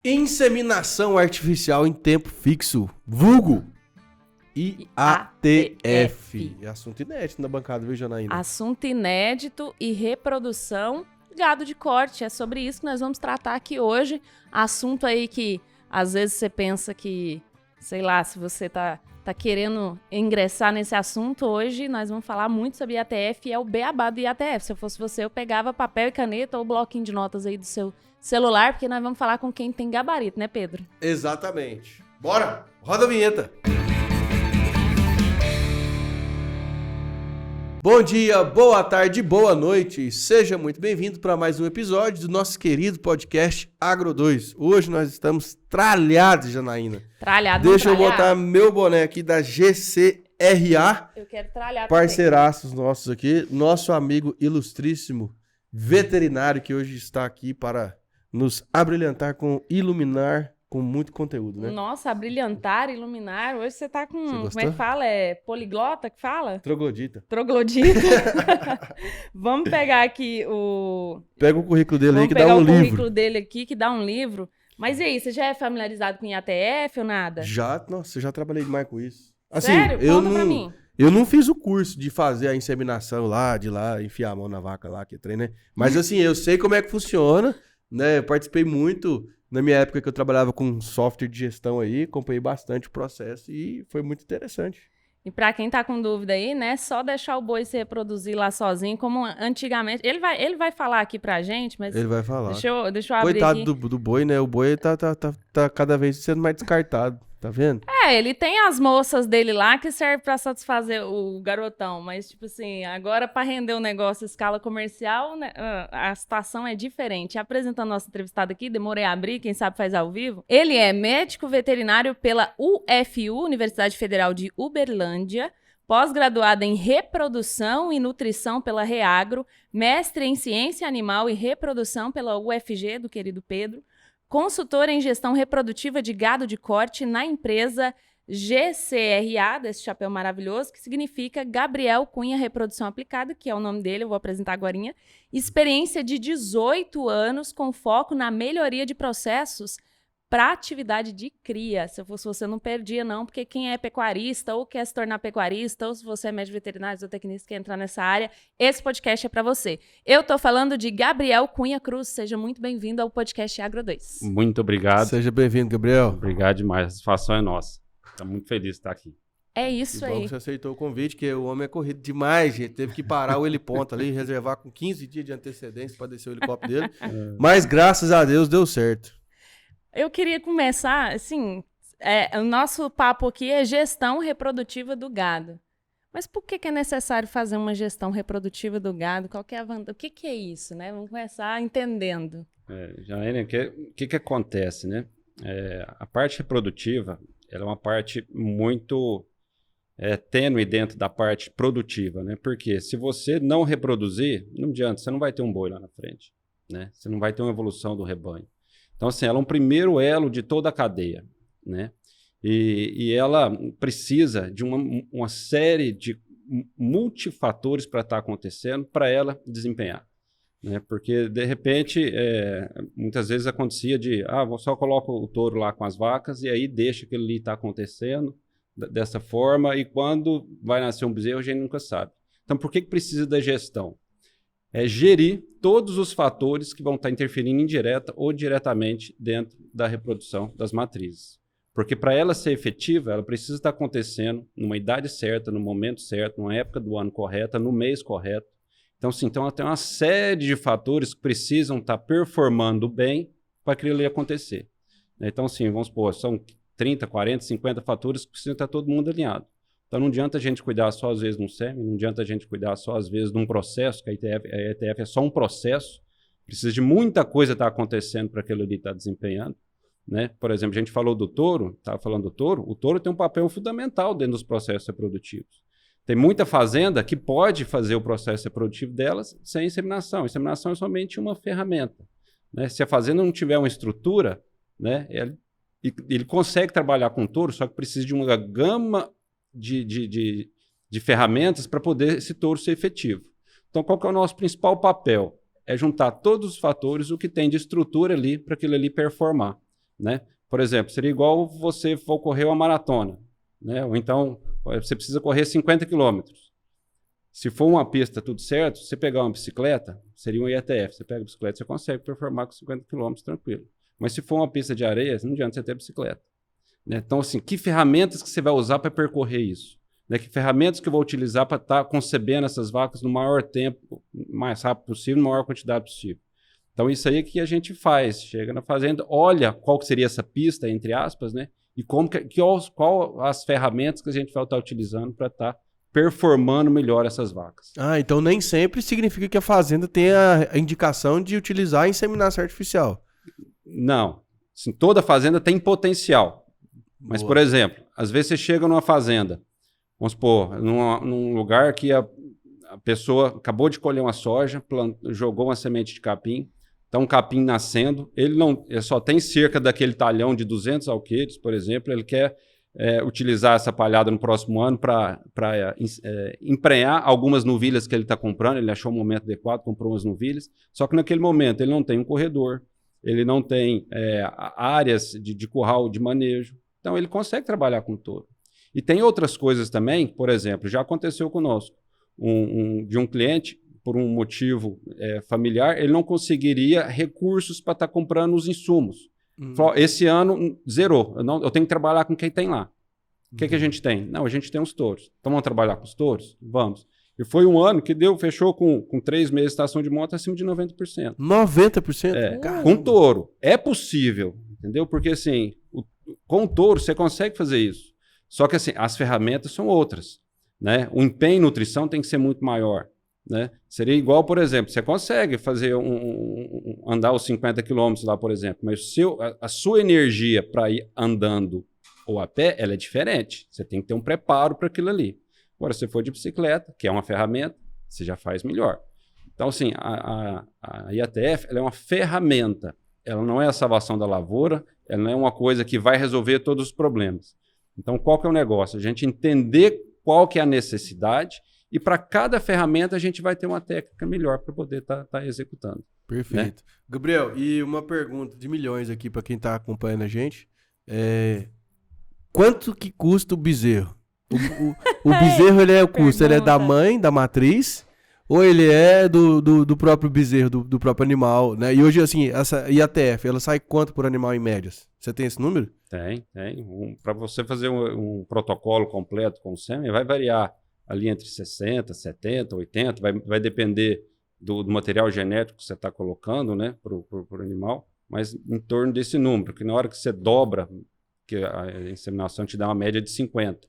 Inseminação artificial em tempo fixo, vulgo IATF. É assunto inédito na bancada, viu, Janaína? Assunto inédito e reprodução, gado de corte. É sobre isso que nós vamos tratar aqui hoje. Assunto aí que às vezes você pensa que, sei lá, se você tá querendo ingressar nesse assunto, hoje nós vamos falar muito sobre IATF e é o beabá do IATF. Se eu fosse você, eu pegava papel e caneta ou bloquinho de notas aí do seu celular, porque nós vamos falar com quem tem gabarito, né, Pedro? Exatamente. Bora! Roda a vinheta! Bom dia, boa tarde, boa noite. Seja muito bem-vindo para mais um episódio do nosso querido podcast Agro 2. Hoje nós estamos tralhados, Janaína. Deixa eu botar meu boné aqui da GCRA. Eu quero tralhar parceiraços nossos aqui. Nosso amigo ilustríssimo veterinário que hoje está aqui para nos abrilhantar iluminar com muito conteúdo, né? Nossa, abrilhantar, iluminar. Hoje você tá com... Você como é que fala? É poliglota que fala? Troglodita. Troglodita. Vamos pegar aqui o... Pega o currículo dele aí que dá um livro. Vamos pegar o currículo dele aqui que dá um livro. Mas e aí, você já é familiarizado com IATF ou nada? Nossa, eu já trabalhei demais com isso. Assim, sério? Conta pra mim. Eu não fiz o curso de fazer a inseminação de lá, enfiar a mão na vaca lá, que treina, né? Mas assim, eu sei como é que funciona, né? Eu participei muito... Na minha época que eu trabalhava com software de gestão aí, acompanhei bastante o processo e foi muito interessante. E para quem tá com dúvida aí, né, só deixar o boi se reproduzir lá sozinho, como antigamente. Ele vai falar aqui pra gente, mas... Ele vai falar. Deixa eu abrir Coitado aqui. do boi, né? O boi tá cada vez sendo mais descartado, tá vendo? Ele tem as moças dele lá que servem pra satisfazer o garotão, mas, tipo assim, agora pra render o negócio à escala comercial, né, a situação é diferente. Apresentando nosso entrevistado aqui, demorei a abrir, quem sabe faz ao vivo. Ele é médico veterinário pela UFU, Universidade Federal de Uberlândia, pós-graduado em reprodução e nutrição pela Reagro, mestre em ciência animal e reprodução pela UFG, do querido Pedro, consultor em gestão reprodutiva de gado de corte na empresa GCRA, desse chapéu maravilhoso, que significa Gabriel Cunha Reprodução Aplicada, que é o nome dele, eu vou apresentar agorinha. Experiência de 18 anos com foco na melhoria de processos para atividade de cria. Se eu fosse você, não perdia não, porque quem é pecuarista ou quer se tornar pecuarista, ou se você é médico veterinário, zootecnista, quer entrar nessa área, esse podcast é para você. Eu tô falando de Gabriel Cunha Cruz. Seja muito bem-vindo ao podcast Agro 2. Muito obrigado. Seja bem-vindo, Gabriel. Obrigado demais, a satisfação é nossa. Estamos muito felizes de estar aqui. É isso aí. Bom que você aceitou o convite, que o homem é corrido demais, gente. Teve que parar o heliponto ali, reservar com 15 dias de antecedência para descer o helicóptero dele. Mas graças a Deus deu certo. Eu queria começar, assim, o nosso papo aqui é gestão reprodutiva do gado. Mas por que é necessário fazer uma gestão reprodutiva do gado? Qual que é a vantagem? O que é isso, né? Vamos começar entendendo. Janaína, o que acontece, né? A parte reprodutiva, ela é uma parte muito tênue dentro da parte produtiva, né? Porque se você não reproduzir, não adianta, você não vai ter um boi lá na frente, né? Você não vai ter uma evolução do rebanho. Então, assim, ela é um primeiro elo de toda a cadeia, né? E ela precisa de uma série de multifatores para estar acontecendo para ela desempenhar, né? Porque, de repente, muitas vezes acontecia só coloco o touro lá com as vacas e aí deixa aquilo ali estar acontecendo dessa forma e quando vai nascer um bezerro a gente nunca sabe. Então, por que precisa da gestão? É gerir todos os fatores que vão estar interferindo indireta ou diretamente dentro da reprodução das matrizes. Porque para ela ser efetiva, ela precisa estar acontecendo numa idade certa, no momento certo, numa época do ano correta, no mês correto. Então, sim, ela tem uma série de fatores que precisam estar performando bem para aquilo ali acontecer. Então, sim, vamos supor, são 30, 40, 50 fatores que precisam estar todo mundo alinhado. Então, não adianta a gente cuidar só, às vezes, de um sêmen, não adianta a gente cuidar só, às vezes, de um processo, que a IATF é só um processo, precisa de muita coisa estar acontecendo para aquilo ali estar desempenhando, né? Por exemplo, a gente falou do touro, estava falando do touro, o touro tem um papel fundamental dentro dos processos reprodutivos. Tem muita fazenda que pode fazer o processo reprodutivo delas sem inseminação. A inseminação é somente uma ferramenta, né? Se a fazenda não tiver uma estrutura, né, ele consegue trabalhar com touro, só que precisa de uma gama de ferramentas para poder esse touro ser efetivo. Então, qual que é o nosso principal papel? É juntar todos os fatores, o que tem de estrutura ali, para aquilo ali performar. né? Por exemplo, seria igual você for correr uma maratona, né? Ou então você precisa correr 50 quilômetros. Se for uma pista tudo certo, você pegar uma bicicleta, seria um IATF. Você pega a bicicleta, você consegue performar com 50 quilômetros tranquilo. Mas se for uma pista de areia, não adianta você ter bicicleta, né? Então, assim, que ferramentas que você vai usar para percorrer isso? Né? Que ferramentas que eu vou utilizar para estar concebendo essas vacas no maior tempo, mais rápido possível, na maior quantidade possível? Então, isso aí é que a gente faz. Chega na fazenda, olha qual que seria essa pista, entre aspas, né? E qual as ferramentas que a gente vai estar utilizando para estar performando melhor essas vacas. Ah, então nem sempre significa que a fazenda tem a indicação de utilizar a inseminação artificial. Não. Assim, toda fazenda tem potencial. Mas, Boa. por exemplo, às vezes você chega numa fazenda, vamos supor, num lugar que a pessoa acabou de colher uma soja, jogou uma semente de capim, está um capim nascendo, ele só tem cerca daquele talhão de 200 alqueires, por exemplo, ele quer utilizar essa palhada no próximo ano para emprenhar algumas novilhas que ele está comprando, ele achou um momento adequado, comprou umas novilhas, só que naquele momento ele não tem um corredor, ele não tem áreas de curral de manejo, então ele consegue trabalhar com touro. E tem outras coisas também, por exemplo, já aconteceu conosco, de um cliente, por um motivo familiar, ele não conseguiria recursos para estar comprando os insumos. Falou, esse ano zerou, eu tenho que trabalhar com quem tem lá. O que a gente tem? Não, a gente tem os touros. Então vamos trabalhar com os touros? Vamos. E foi um ano que fechou com 3 meses de estação de monta acima de 90%. 90%? Com touro. É possível, entendeu? Porque assim, com o touro você consegue fazer isso. Só que assim, as ferramentas são outras, né? O empenho em nutrição tem que ser muito maior, né? Seria igual, por exemplo, você consegue fazer andar os 50 quilômetros lá, por exemplo, mas a sua energia para ir andando ou a pé, ela é diferente. Você tem que ter um preparo para aquilo ali. Agora, se você for de bicicleta, que é uma ferramenta, você já faz melhor. Então, assim, a IATF ela é uma ferramenta. Ela não é a salvação da lavoura, ela não é uma coisa que vai resolver todos os problemas. Então, qual que é o negócio? A gente entender qual que é a necessidade e para cada ferramenta a gente vai ter uma técnica melhor para poder estar executando. Perfeito. Né? Gabriel, e uma pergunta de milhões aqui para quem está acompanhando a gente. Quanto que custa o bezerro? O bezerro, ele é o custo, ele é da mãe, da matriz, ou ele é do próprio bezerro, do próprio animal, né? E hoje, assim, essa IATF, ela sai quanto por animal em médias? Você tem esse número? Tem. Para você fazer um protocolo completo com o sêmen, vai variar ali entre 60, 70, 80, vai depender do material genético que você está colocando, né, pro animal, mas em torno desse número, porque na hora que você dobra, que a inseminação te dá uma média de 50.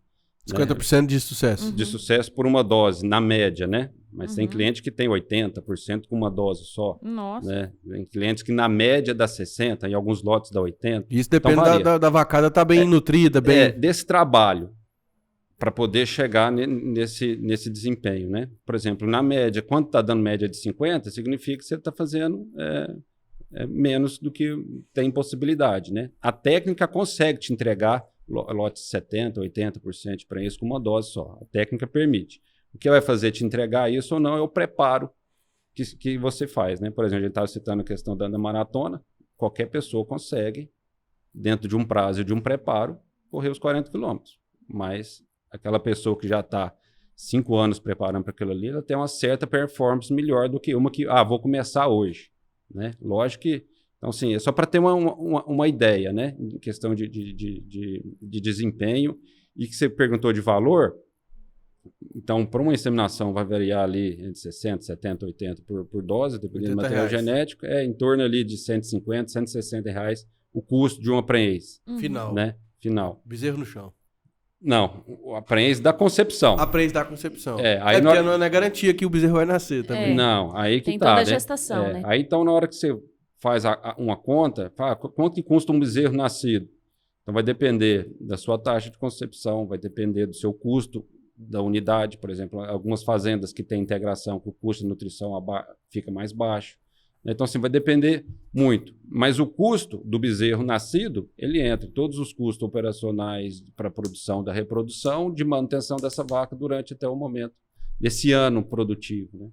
50% de sucesso. De sucesso por uma dose, na média, né? Mas tem cliente que tem 80% com uma dose só. Nossa. Né? Tem clientes que na média dá 60%, em alguns lotes dá 80%. Isso depende da vacada estar bem nutrida, bem... desse trabalho, para poder chegar nesse desempenho, né? Por exemplo, na média, quando está dando média de 50%, significa que você está fazendo menos do que tem possibilidade, né? A técnica consegue te entregar lotes de 70%, 80% de preenche com uma dose só. A técnica permite. O que vai fazer te entregar isso ou não é o preparo que você faz, né? Por exemplo, a gente estava citando a questão da maratona. Qualquer pessoa consegue, dentro de um prazo de um preparo, correr os 40 quilômetros. Mas aquela pessoa que já está 5 anos preparando para aquilo ali, ela tem uma certa performance melhor do que uma que, vou começar hoje, né? Lógico que, então, assim, é só para ter uma ideia, né? Em questão de desempenho. E que você perguntou de valor, então, para uma inseminação vai variar ali entre 60, 70, 80 por dose, dependendo do material genético, em torno ali de 150, 160 reais o custo de uma prenhez. Final. Né? Final. Bezerro no chão. Não, a prenhez da concepção. A prenhez da concepção. Aí porque não é garantia que o bezerro vai nascer também. Não, aí que tem tá. Toda a gestação, né? Aí então, na hora que você faz uma conta, quanto que custa um bezerro nascido? Então vai depender da sua taxa de concepção, vai depender do seu custo da unidade, por exemplo, algumas fazendas que têm integração, que o custo de nutrição fica mais baixo. Então, assim, vai depender muito. Mas o custo do bezerro nascido, ele entra todos os custos operacionais para a produção da reprodução, de manutenção dessa vaca durante até o momento desse ano produtivo, né?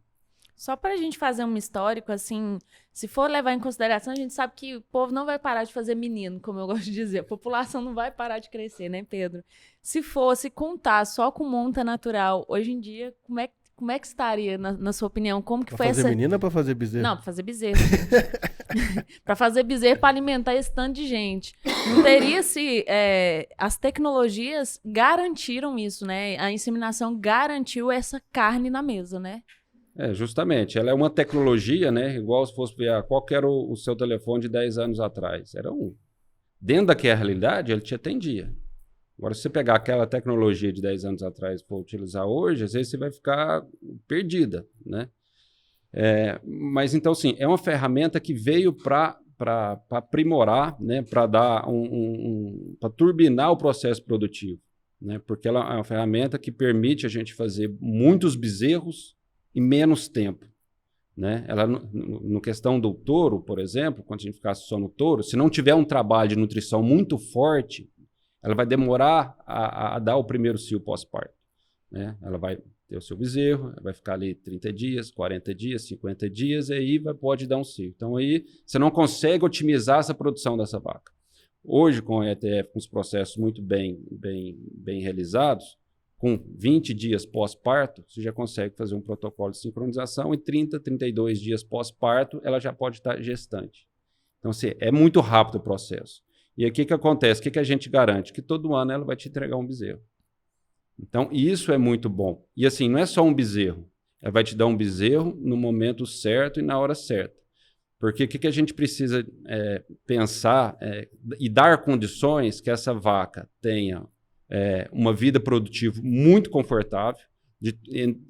Só para a gente fazer um histórico, assim, se for levar em consideração, a gente sabe que o povo não vai parar de fazer menino, como eu gosto de dizer. A população não vai parar de crescer, né, Pedro? Se fosse contar só com monta natural, hoje em dia, como é que estaria, na sua opinião? Como que Pra foi fazer essa... menina ou pra fazer bezerro? Não, pra fazer bezerro. Pra fazer bezerro, pra alimentar esse tanto de gente. Não teria se... as tecnologias garantiram isso, né? A inseminação garantiu essa carne na mesa, né? Justamente. Ela é uma tecnologia, né? Igual se fosse ver qual que era o seu telefone de 10 anos atrás. Era um. Dentro daquela realidade, ele te atendia. Agora, se você pegar aquela tecnologia de 10 anos atrás para utilizar hoje, às vezes você vai ficar perdida, né? Mas, então, sim, é uma ferramenta que veio para aprimorar, né? Para dar para turbinar o processo produtivo, né? Porque ela é uma ferramenta que permite a gente fazer muitos bezerros em menos tempo, né? Ela, no questão do touro, por exemplo, quando a gente ficasse só no touro, se não tiver um trabalho de nutrição muito forte, ela vai demorar a dar o primeiro cio pós-parto, né? Ela vai ter o seu bezerro, vai ficar ali 30 dias, 40 dias, 50 dias, e aí pode dar um cio. Então aí você não consegue otimizar essa produção dessa vaca. Hoje, com a ETF, com os processos muito bem realizados, com 20 dias pós-parto, você já consegue fazer um protocolo de sincronização e 30, 32 dias pós-parto, ela já pode estar gestante. Então, assim, é muito rápido o processo. E aí, o que acontece? O que a gente garante? Que todo ano ela vai te entregar um bezerro. Então, isso é muito bom. E assim, não é só um bezerro. Ela vai te dar um bezerro no momento certo e na hora certa. Porque o que a gente precisa pensar e dar condições que essa vaca tenha uma vida produtiva muito confortável.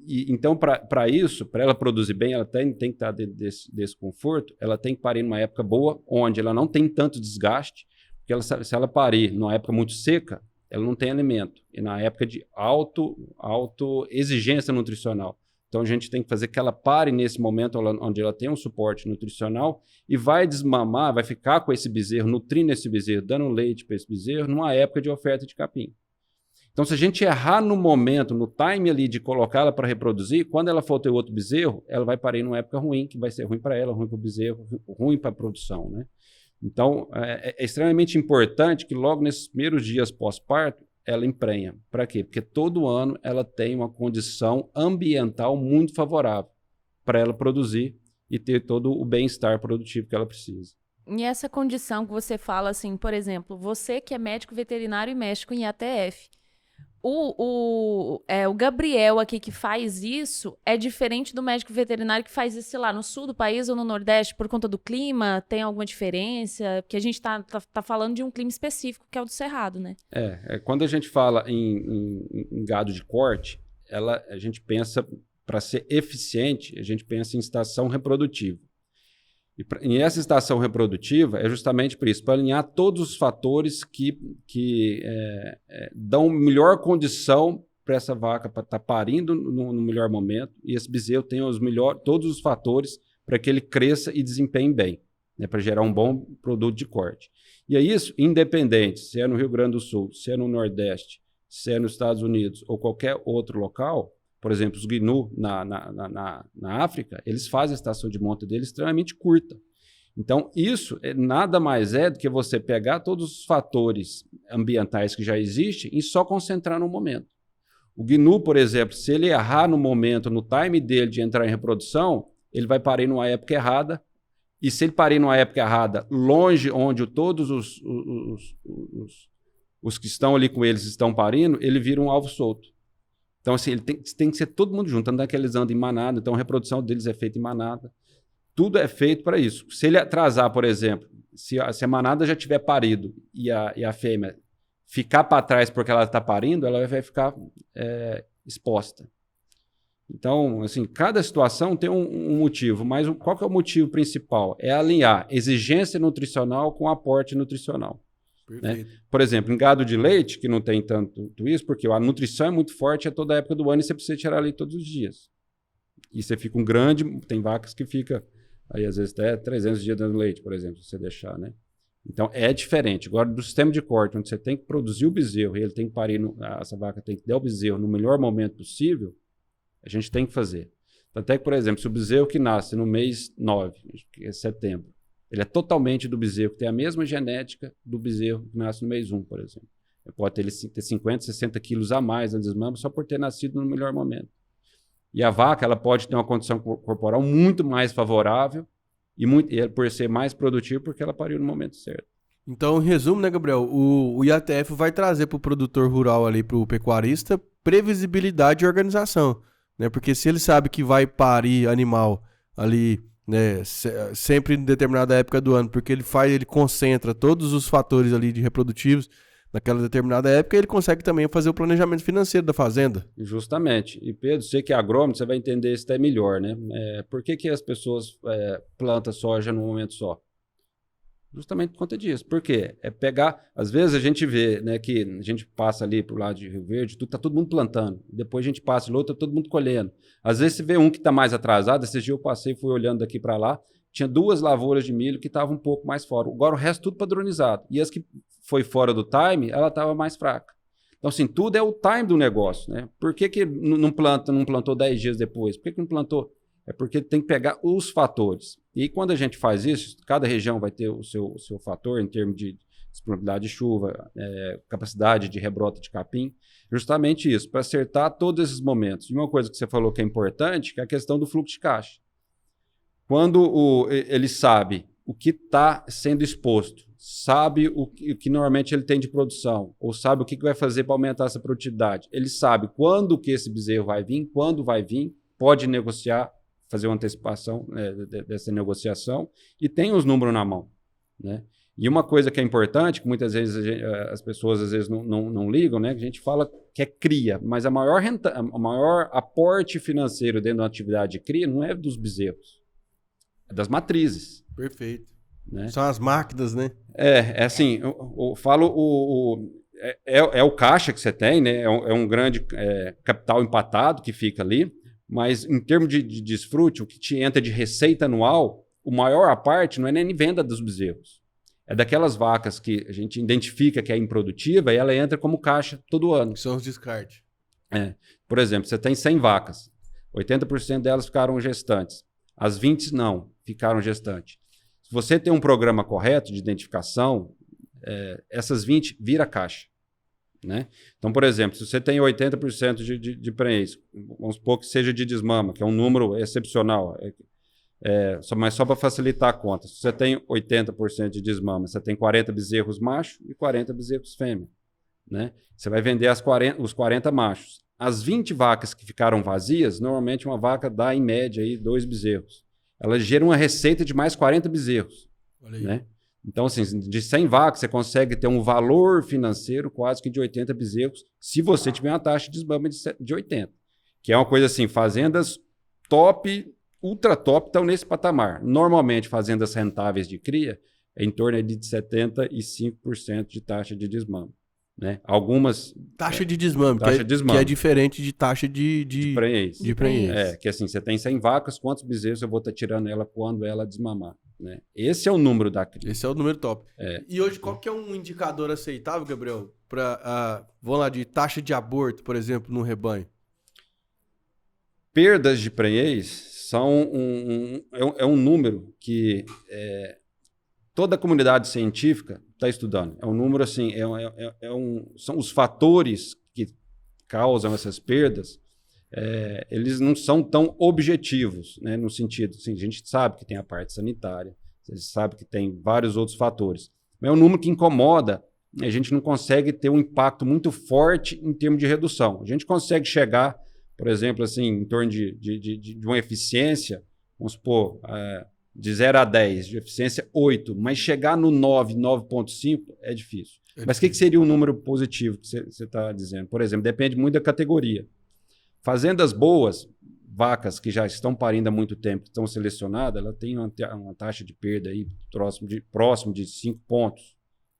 Então, para isso, para ela produzir bem, ela tem que estar dentro desse conforto, ela tem que parir numa época boa, onde ela não tem tanto desgaste, porque se ela parir numa época muito seca, ela não tem alimento. E na época de auto exigência nutricional. Então, a gente tem que fazer que ela pare nesse momento onde ela tem um suporte nutricional e vai desmamar, vai ficar com esse bezerro, nutrindo esse bezerro, dando leite para esse bezerro, numa época de oferta de capim. Então, se a gente errar no momento, no time ali de colocá-la para reproduzir, quando ela for ter outro bezerro, ela vai parir numa época ruim, que vai ser ruim para ela, ruim para o bezerro, ruim para a produção, né? Então, é extremamente importante que logo nesses primeiros dias pós-parto, ela emprenha. Para quê? Porque todo ano ela tem uma condição ambiental muito favorável para ela produzir e ter todo o bem-estar produtivo que ela precisa. E essa condição que você fala, assim, por exemplo, você que é médico veterinário e mexe com IATF, o Gabriel aqui que faz isso é diferente do médico veterinário que faz isso, sei lá, no sul do país ou no nordeste, por conta do clima? Tem alguma diferença? Porque a gente tá falando de um clima específico, que é o do Cerrado, né? Quando a gente fala em gado de corte, a gente pensa, para ser eficiente, a gente pensa em estação reprodutiva. E essa estação reprodutiva é justamente por isso, para alinhar todos os fatores que dão melhor condição para essa vaca para estar parindo no melhor momento, e esse bezerro tem todos os fatores para que ele cresça e desempenhe bem, né, para gerar um bom produto de corte. E é isso, independente se é no Rio Grande do Sul, se é no Nordeste, se é nos Estados Unidos ou qualquer outro local. Por exemplo, os Gnu na África, eles fazem a estação de monta deles extremamente curta. Então, isso nada mais é do que você pegar todos os fatores ambientais que já existem e só concentrar no momento. O Gnu, por exemplo, se ele errar no momento, no time dele de entrar em reprodução, ele vai parir numa época errada. E se ele parir numa época errada, longe onde todos os que estão ali com eles estão parindo, ele vira um alvo solto. Então, assim, ele tem que ser todo mundo junto, tanto é que eles andam em manada, então a reprodução deles é feita em manada. Tudo é feito para isso. Se ele atrasar, por exemplo, se a manada já tiver parido e a fêmea ficar para trás porque ela está parindo, ela vai ficar exposta. Então, assim, cada situação tem um motivo, mas qual que é o motivo principal? É alinhar exigência nutricional com aporte nutricional. Né? Por exemplo, em gado de leite, que não tem tanto isso, porque a nutrição é muito forte a toda época do ano e você precisa tirar leite todos os dias. E você fica tem vacas que fica aí às vezes até 300 dias dando leite, por exemplo, se você deixar, né? Então é diferente. Agora, do sistema de corte, onde você tem que produzir o bezerro e ele tem que parir, essa vaca tem que dar o bezerro no melhor momento possível, a gente tem que fazer. Até que, por exemplo, se o bezerro que nasce no mês 9, que é setembro, ele é totalmente do bezerro, que tem a mesma genética do bezerro que nasce no mês 1, por exemplo. Pode ter 50, 60 quilos a mais na desmama só por ter nascido no melhor momento. E a vaca, ela pode ter uma condição corporal muito mais favorável e por ser mais produtiva porque ela pariu no momento certo. Então, em resumo, né, Gabriel? O IATF vai trazer para o produtor rural ali, para o pecuarista, previsibilidade e organização, né? Porque se ele sabe que vai parir animal ali, né, sempre em determinada época do ano, porque ele concentra todos os fatores ali de reprodutivos naquela determinada época, ele consegue também fazer o planejamento financeiro da fazenda. Justamente. E Pedro, você que é agrônomo, você vai entender isso até melhor, né? Por que as pessoas plantam soja num momento só? Justamente por conta disso. Por quê? Às vezes a gente vê, né, que a gente passa ali pro lado de Rio Verde, tá todo mundo plantando. Depois a gente passa no outro, tá todo mundo colhendo. Às vezes você vê um que tá mais atrasado, esses dias eu passei, fui olhando daqui para lá, tinha 2 lavouras de milho que estavam um pouco mais fora. Agora o resto tudo padronizado. E as que foi fora do time, ela estava mais fraca. Então, assim, tudo é o time do negócio, né? Por que não plantou 10 dias depois? Por que não plantou? É porque tem que pegar os fatores. E quando a gente faz isso, cada região vai ter o seu fator em termos de disponibilidade de chuva, capacidade de rebrota de capim. Justamente isso, para acertar todos esses momentos. E uma coisa que você falou que é importante, que é a questão do fluxo de caixa. Quando ele sabe o que está sendo exposto, sabe o que normalmente ele tem de produção, ou sabe o que vai fazer para aumentar essa produtividade, ele sabe quando que esse bezerro vai vir, quando vai vir, pode negociar, fazer uma antecipação dessa negociação e tem os números na mão, né? E uma coisa que é importante, que muitas vezes as pessoas às vezes não ligam, né? Que a gente fala que é cria, mas o maior aporte financeiro dentro da atividade de cria não é dos bezerros, é das matrizes. Perfeito. Né? São as máquinas, né? É assim, eu falo, é o caixa que você tem, né? É um grande capital empatado que fica ali, mas em termos de desfrute, o que te entra de receita anual, o maior parte não é nem venda dos bezerros. É daquelas vacas que a gente identifica que é improdutiva e ela entra como caixa todo ano. Que são os descartes. Por exemplo, você tem 100 vacas, 80% delas ficaram gestantes, as 20 não ficaram gestantes. Se você tem um programa correto de identificação, essas 20 vira caixa. Né? Então, por exemplo, se você tem 80% de prenhez, vamos supor que seja de desmama, que é um número excepcional, mas só para facilitar a conta. Se você tem 80% de desmama, você tem 40 bezerros machos e 40 bezerros fêmea. Né? Você vai vender os 40 machos. As 20 vacas que ficaram vazias, normalmente uma vaca dá em média aí 2 bezerros. Ela gera uma receita de mais 40 bezerros. Olha aí. Né? Então, assim, de 100 vacas, você consegue ter um valor financeiro quase que de 80 bezerros, se você tiver uma taxa de desmama de 80. Que é uma coisa assim, fazendas top, ultra top, estão nesse patamar. Normalmente, fazendas rentáveis de cria, é em torno de 75% de taxa de desmama. Né? Algumas... Taxa de desmame, que é diferente de taxa de prenhez. De prenhez. Que assim, você tem 100 vacas, quantos bezerros eu vou estar tirando ela quando ela desmamar? Né? Esse é o número da cria. Esse é o número top. E hoje, qual que é um indicador aceitável, Gabriel, para, vamos lá, de taxa de aborto, por exemplo, no rebanho? Perdas de prenhez são um número que toda a comunidade científica está estudando. É um número assim, são os fatores que causam essas perdas, eles não são tão objetivos, né, no sentido, assim, a gente sabe que tem a parte sanitária, a gente sabe que tem vários outros fatores, mas é um número que incomoda, a gente não consegue ter um impacto muito forte em termos de redução. A gente consegue chegar, por exemplo, assim, em torno de uma eficiência, vamos supor, de 0 a 10, de eficiência 8, mas chegar no 9, 9,5 é difícil. Mas o que seria um número positivo que você está dizendo? Por exemplo, depende muito da categoria. Fazendas boas, vacas que já estão parindo há muito tempo, que estão selecionadas, ela tem uma taxa de perda aí próximo de 5 pontos.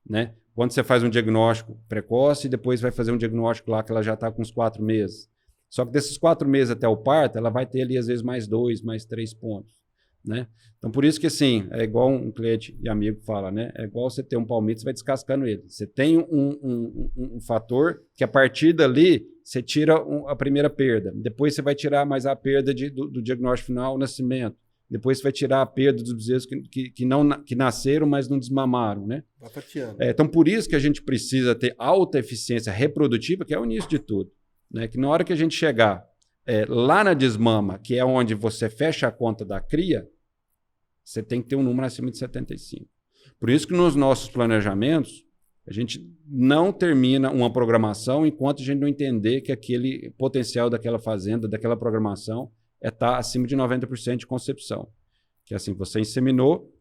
Né? Quando você faz um diagnóstico precoce e depois vai fazer um diagnóstico lá que ela já está com uns 4 meses. Só que desses 4 meses até o parto, ela vai ter ali às vezes mais 2, mais 3 pontos. né? Então, por isso que, assim, é igual um cliente e amigo fala, né? É igual você ter um palmito, você vai descascando ele. Você tem um fator que, a partir dali, você tira a primeira perda. Depois você vai tirar mais a perda do diagnóstico final, o nascimento. Depois você vai tirar a perda dos bezerros que nasceram, mas não desmamaram, né? Então, por isso que a gente precisa ter alta eficiência reprodutiva, que é o início de tudo, né? Que na hora que a gente chegar lá na desmama, que é onde você fecha a conta da cria, você tem que ter um número acima de 75. Por isso que nos nossos planejamentos, a gente não termina uma programação enquanto a gente não entender que aquele potencial daquela fazenda, daquela programação, está acima de 90% de concepção. Que assim, você inseminou,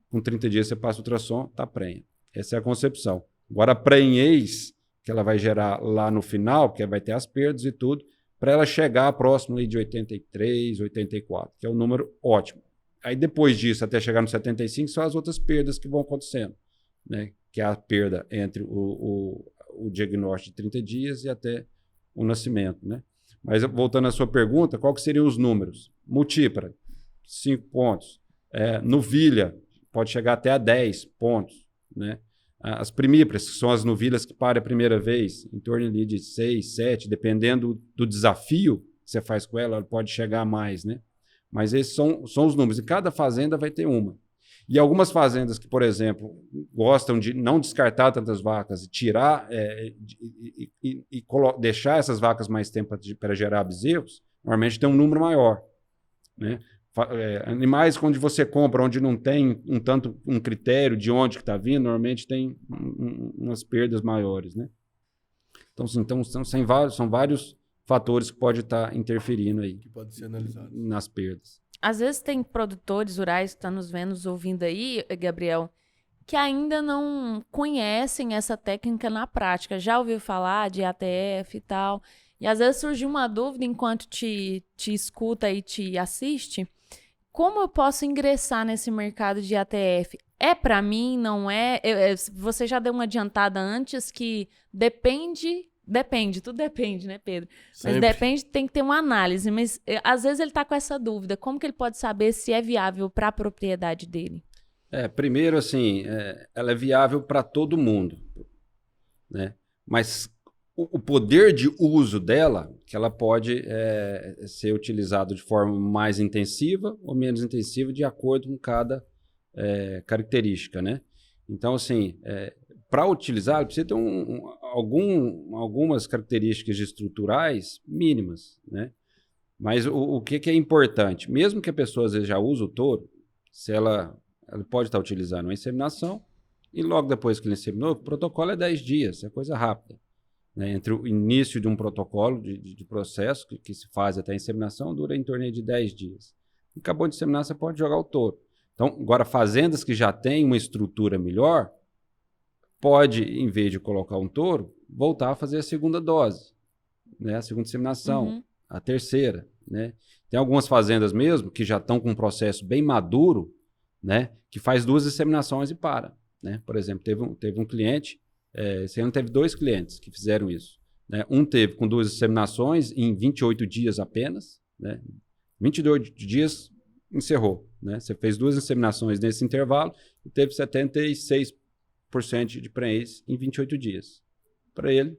com 30 dias você passa o ultrassom, está prenha. Essa é a concepção. Agora, a prenhez, que ela vai gerar lá no final, que vai ter as perdas e tudo, para ela chegar próximo ali de 83, 84, que é um número ótimo. Aí depois disso, até chegar no 75, são as outras perdas que vão acontecendo, né? Que é a perda entre o diagnóstico de 30 dias e até o nascimento, né? Mas voltando à sua pergunta, qual que seriam os números? Multípara, 5 pontos. Novilha, pode chegar até a 10 pontos, né? As primíparas, que são as novilhas que param a primeira vez, em torno ali de 6, 7, dependendo do desafio que você faz com ela, ela pode chegar a mais, né? Mas esses são os números. E cada fazenda vai ter uma. E algumas fazendas que, por exemplo, gostam de não descartar tantas vacas e tirar deixar essas vacas mais tempo para gerar bezerros, normalmente tem um número maior, né? Animais onde você compra, onde não tem um critério de onde que está vindo, normalmente tem umas perdas maiores, né? Então são vários fatores que podem estar interferindo aí, que pode ser analisado nas perdas. Às vezes tem produtores rurais que estão nos vendo, nos ouvindo aí, Gabriel, que ainda não conhecem essa técnica na prática. Já ouviu falar de ATF e tal. E às vezes surge uma dúvida enquanto te escuta e te assiste. Como eu posso ingressar nesse mercado de ATF? É para mim, não é? Você já deu uma adiantada antes que tudo depende, né, Pedro? Sempre. Mas depende, tem que ter uma análise. Mas às vezes ele está com essa dúvida. Como que ele pode saber se é viável para a propriedade dele? Primeiro, assim, ela é viável para todo mundo, né? Mas o poder de uso dela, que ela pode ser utilizado de forma mais intensiva ou menos intensiva, de acordo com cada característica, né? Então, assim, para utilizar, ela precisa ter algumas características estruturais mínimas, né? Mas o que é importante? Mesmo que a pessoa às vezes já use o touro, se ela pode estar utilizando uma inseminação e logo depois que ele inseminou, o protocolo é 10 dias, é coisa rápida, né? Entre o início de um protocolo de processo que se faz até a inseminação, dura em torno de 10 dias. Acabou de inseminar, você pode jogar o touro. Então, agora, fazendas que já têm uma estrutura melhor, pode, em vez de colocar um touro, voltar a fazer a segunda dose, né? A segunda inseminação, a terceira, né? Tem algumas fazendas mesmo que já estão com um processo bem maduro, né? Que faz 2 inseminações e para, né? Por exemplo, teve um cliente, esse ano teve 2 clientes que fizeram isso, né? Um teve com 2 inseminações em 28 dias apenas, né? 22 dias encerrou, né? Você fez 2 inseminações nesse intervalo e teve 76% de prenhez em 28 dias. Para ele,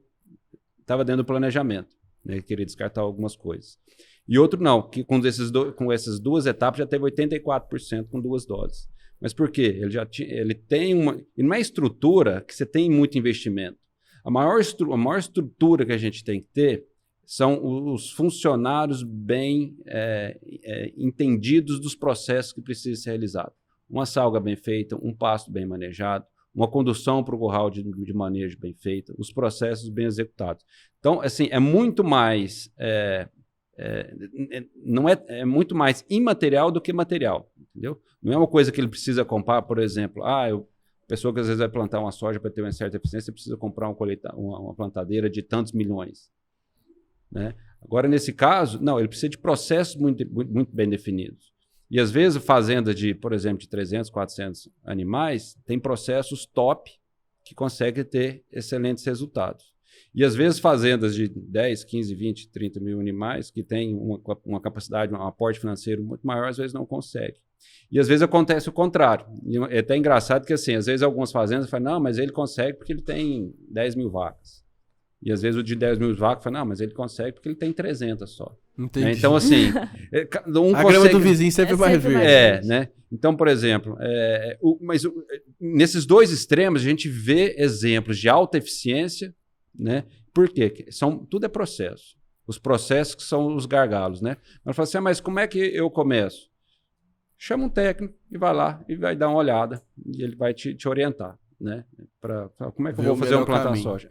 estava dentro do planejamento, né? Ele queria descartar algumas coisas. E outro não, que com essas 2 etapas já teve 84% com 2 doses. Mas por quê? Ele tem uma... E não é estrutura que você tem muito investimento. A maior estrutura que a gente tem que ter são os funcionários bem entendidos dos processos que precisam ser realizados. Uma salga bem feita, um pasto bem manejado, uma condução para o curral de manejo bem feita, os processos bem executados. Então, assim, é muito mais... é muito mais imaterial do que material, entendeu? Não é uma coisa que ele precisa comprar, por exemplo, a pessoa que às vezes vai plantar uma soja para ter uma certa eficiência, precisa comprar uma plantadeira de tantos milhões, né? Agora, nesse caso, não, ele precisa de processos muito, muito, muito bem definidos. E às vezes fazenda por exemplo, de 300, 400 animais, tem processos top que conseguem ter excelentes resultados. E às vezes fazendas de 10, 15, 20, 30 mil animais, que têm uma capacidade, um aporte financeiro muito maior, às vezes não conseguem. E às vezes acontece o contrário. E é até engraçado que, assim, às vezes algumas fazendas falam, não, mas ele consegue porque ele tem 10 mil vacas. E às vezes o de 10 mil vacas fala, não, mas ele consegue porque ele tem 300 só. Entendi. Né? Então, assim, a grama do vizinho sempre mais verde. Né? Então, por exemplo, nesses dois extremos a gente vê exemplos de alta eficiência, né? Por quê? Tudo é processo. Os processos que são os gargalos, né? Mas fala assim, mas como é que eu começo? Chama um técnico e vai lá e vai dar uma olhada e ele vai te orientar, né? Pra como é que eu vou fazer uma plantação de soja?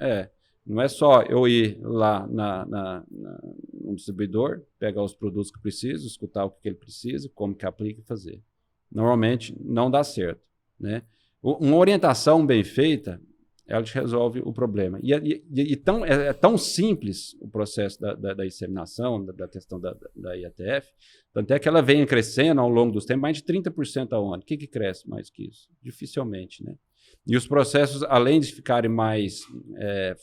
Não é só eu ir lá no distribuidor, pegar os produtos que preciso, escutar o que ele precisa, como que aplica e fazer. Normalmente não dá certo, né? Uma orientação bem feita, ela te resolve o problema. E é tão simples o processo da inseminação, da questão da IATF, tanto é que ela vem crescendo ao longo dos tempos, mais de 30% ao ano. O que cresce mais que isso? Dificilmente, né? E os processos, além de ficarem mais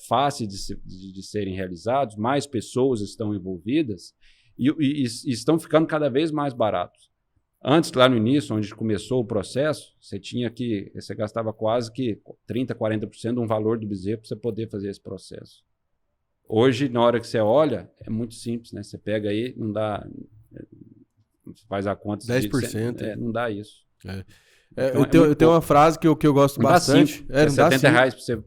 fáceis de serem realizados, mais pessoas estão envolvidas e estão ficando cada vez mais baratos. Antes, lá no início, onde começou o processo, você gastava quase que 30%, 40% de um valor do bezerro para você poder fazer esse processo. Hoje, na hora que você olha, é muito simples, né? Você pega aí, não dá... faz a conta... 10%. Não dá isso. Então, eu tenho uma frase que eu gosto bastante. Não dá R$70 para você...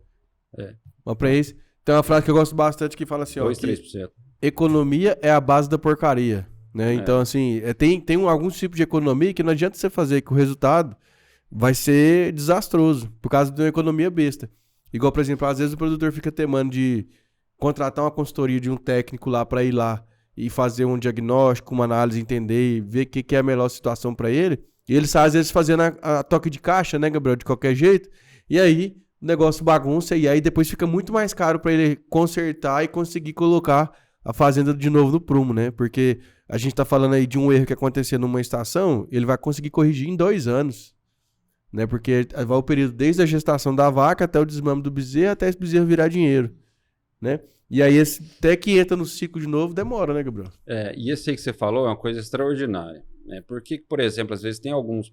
Mas para isso, tem uma frase que eu gosto bastante que fala assim... 2-3%. Economia é a base da porcaria. Né? Então, assim, tem alguns tipos de economia que não adianta você fazer, que o resultado vai ser desastroso, por causa de uma economia besta. Igual, por exemplo, às vezes o produtor fica temendo de contratar uma consultoria de um técnico lá para ir lá e fazer um diagnóstico, uma análise, entender e ver o que é a melhor situação para ele. E ele sai, às vezes, fazendo a toque de caixa, né, Gabriel, de qualquer jeito. E aí, o negócio bagunça e aí depois fica muito mais caro para ele consertar e conseguir colocar a fazenda de novo no prumo, né? Porque a gente tá falando aí de um erro que aconteceu numa estação, ele vai conseguir corrigir em 2 anos, né? Porque vai o período desde a gestação da vaca até o desmame do bezerro, até esse bezerro virar dinheiro, né? E aí, até que entra no ciclo de novo, demora, né, Gabriel? E esse aí que você falou é uma coisa extraordinária, né? Porque, por exemplo, às vezes tem algumas...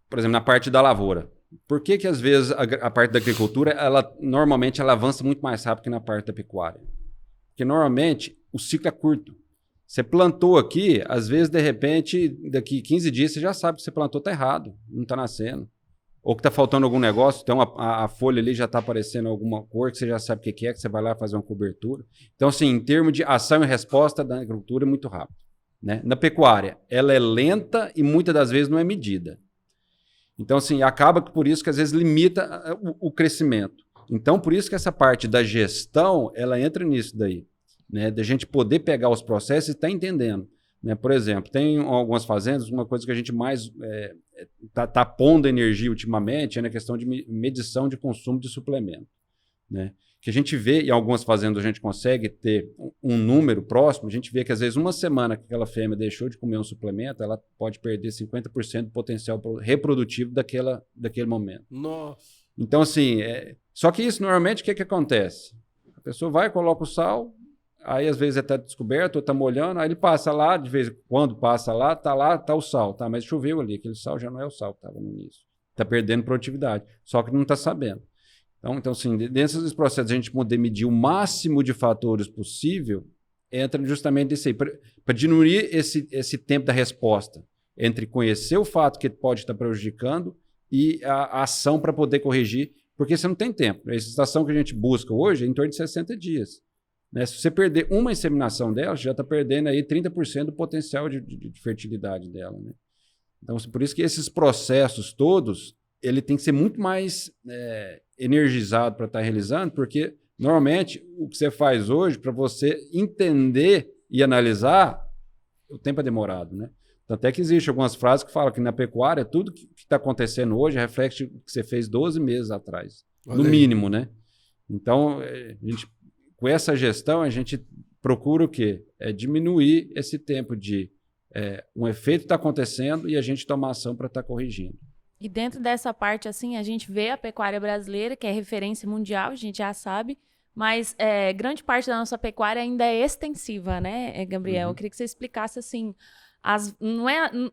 por exemplo, na parte da lavoura. Por que às vezes a parte da agricultura, normalmente ela avança muito mais rápido que na parte da pecuária? Porque normalmente o ciclo é curto. Você plantou aqui, às vezes, de repente, daqui 15 dias você já sabe que você plantou está errado, não está nascendo. Ou que está faltando algum negócio, então a folha ali já está aparecendo alguma cor, que você já sabe o que é, que você vai lá fazer uma cobertura. Então, assim, em termos de ação e resposta da agricultura é muito rápido, né? Na pecuária, ela é lenta e muitas das vezes não é medida. Então, assim, acaba por isso que às vezes limita o crescimento. Então, por isso que essa parte da gestão, ela entra nisso daí, né? Da gente poder pegar os processos e estar entendendo, né? Por exemplo, tem algumas fazendas, uma coisa que a gente mais tá pondo energia ultimamente é na questão de medição de consumo de suplemento, né? Que a gente vê, em algumas fazendas a gente consegue ter um número próximo, a gente vê que às vezes uma semana que aquela fêmea deixou de comer um suplemento, ela pode perder 50% do potencial reprodutivo daquele momento. Nossa! Então, assim, só que isso normalmente o que acontece? A pessoa vai, coloca o sal, aí às vezes está descoberto, ou está molhando, aí ele passa lá, de vez em quando passa lá, tá o sal, tá? Mas choveu ali, aquele sal já não é o sal que estava no início. Está perdendo produtividade, só que não está sabendo. Então, assim, dentro desses processos, a gente poder medir o máximo de fatores possível, entra justamente isso aí, para diminuir esse tempo da resposta, entre conhecer o fato que pode estar prejudicando e a ação para poder corrigir, porque você não tem tempo. A estação que a gente busca hoje é em torno de 60 dias. Né? Se você perder uma inseminação dela, você já está perdendo aí 30% do potencial de fertilidade dela. Né? Então, por isso que esses processos todos, ele tem que ser muito mais energizado para estar realizando, porque normalmente o que você faz hoje, para você entender e analisar, o tempo é demorado, né? Tanto é que existem algumas frases que falam que na pecuária, tudo que está acontecendo hoje é reflexo que você fez 12 meses atrás, no mínimo, né? Então, com essa gestão, a gente procura o quê? Diminuir esse tempo de um efeito está acontecendo e a gente toma ação para estar corrigindo. E dentro dessa parte, assim, a gente vê a pecuária brasileira, que é referência mundial, a gente já sabe, Mas grande parte da nossa pecuária ainda é extensiva, né, Gabriel? Eu queria que você explicasse assim,